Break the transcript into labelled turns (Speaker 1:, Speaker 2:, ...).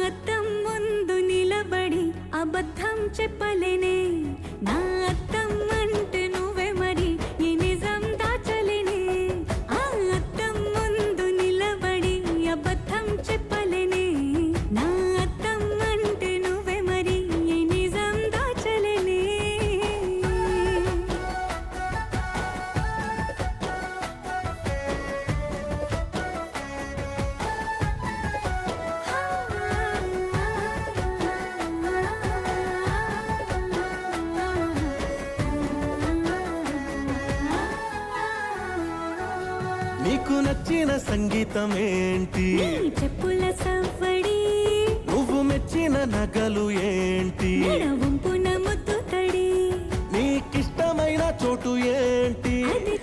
Speaker 1: అద్దం ముందు నిలబడి అబద్ధం చెప్పలేనే నా అద్దం అంటే నువ్వే మరి ఈ నిజం దాచలేనే ఆ అద్దం ముందు నిలబడి అబద్ధం చెప్పలేనే నా అద్దం అంటే నువ్వే మరి ఈ నిజం దాచలేనే
Speaker 2: నీకు నచ్చిన సంగీతం ఏంటి
Speaker 1: నీ చెప్పుల సవ్వడి
Speaker 2: నువ్వు మెచ్చిన నగలు ఏంటి
Speaker 1: వంపున ముద్దు తడి
Speaker 2: నీకిష్టమైన చోటు ఏంటి
Speaker 1: అది